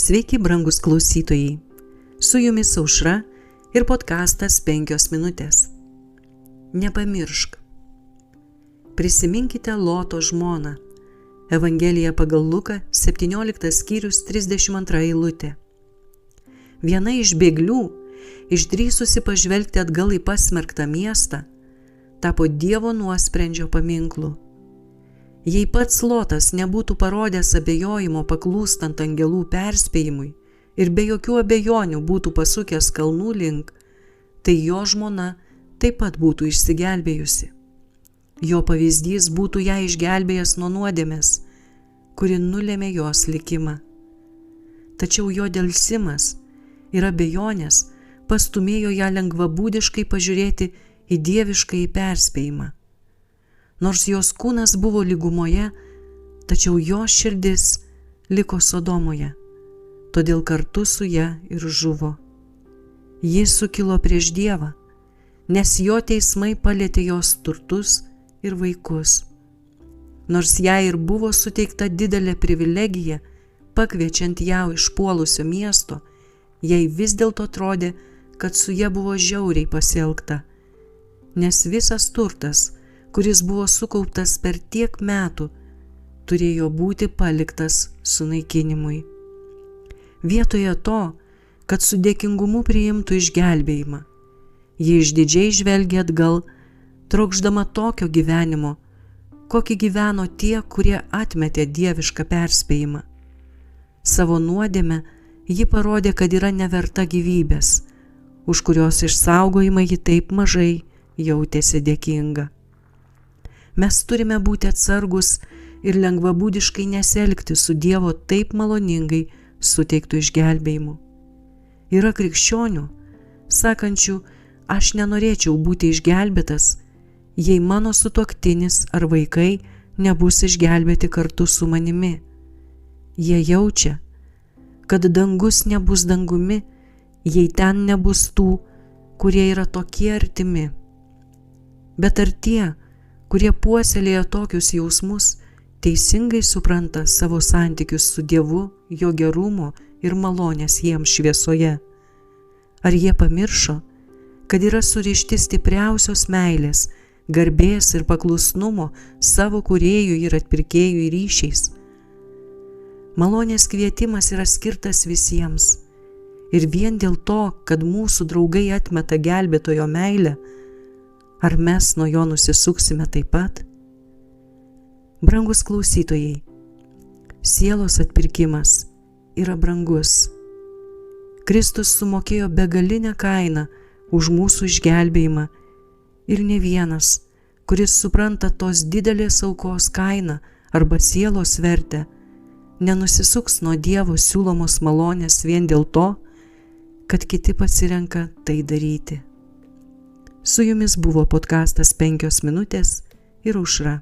Sveiki, brangus klausytojai. Su jumis Aušra ir podkastas 5 minutės. Nepamiršk. Prisiminkite Loto žmoną. Evangelija pagal Luką, 17 skyrius, 32 eilutė. Viena iš bėglių, išdrįsusi pažvelgti atgal į pasmerktą miestą, tapo Dievo nuosprendžio paminklu. Jei pats Lotas nebūtų parodęs abejojimo paklūstant angelų perspėjimui ir be jokių abejonių būtų pasukęs kalnų link, tai jo žmona taip pat būtų išsigelbėjusi. Jo pavyzdys būtų ją išgelbėjęs nuo nuodėmės, kuri nulėmė jos likimą. Tačiau jo delsimas ir abejonės pastumėjo ją lengvabūdiškai pažiūrėti į dieviškąjį perspėjimą. Nors jos kūnas buvo lygumoje, tačiau jo širdis liko Sodomoje, todėl kartu su ja ir žuvo. Jis sukilo prieš Dievą, nes jo teismai palietė jos turtus ir vaikus. Nors jai ir buvo suteikta didelė privilegija, pakviečiant ją iš puolusio miesto, jai vis dėlto atrodė, kad su ja buvo žiauriai pasielgta, nes visas turtas, kuris buvo sukauptas per tiek metų, turėjo būti paliktas sunaikinimui. Vietoje to, kad su dėkingumu priimtų išgelbėjimą, ji išdidžiai žvelgė atgal, trokšdama tokio gyvenimo, kokį gyveno tie, kurie atmetė dievišką perspėjimą. Savo nuodėmę ji parodė, kad yra neverta gyvybės, už kurios išsaugojimą ji taip mažai jautėsi dėkinga. Mes turime būti atsargus ir lengvabūdiškai nesielgti su Dievo taip maloningai suteiktų išgelbėjimu. Yra krikščionių, sakančių, aš nenorėčiau būti išgelbėtas, jei mano sutuoktinis ar vaikai nebus išgelbėti kartu su manimi. Jie jaučia, kad dangus nebus dangumi, jei ten nebus tų, kurie yra tokie artimi. Bet ar tie, kurie puoselėja tokius jausmus, teisingai supranta savo santykius su Dievu, jo gerumo ir malonės jiems šviesoje? Ar jie pamiršo, kad yra surišti stipriausios meilės, garbės ir paklusnumo savo kūrėjui ir atpirkėjui ryšiais? Malonės kvietimas yra skirtas visiems. Ir vien dėl to, kad mūsų draugai atmeta gelbėtojo meilę, ar mes nuo jo nusisuksime taip pat? Brangus klausytojai, sielos atpirkimas yra brangus. Kristus sumokėjo begalinę kainą už mūsų išgelbėjimą ir ne vienas, kuris supranta tos didelės aukos kainą arba sielos vertę, nenusisuks nuo Dievo siūlomos malonės vien dėl to, kad kiti pasirenka tai daryti. Su jumis buvo podkastas 5 minutės ir Aušra.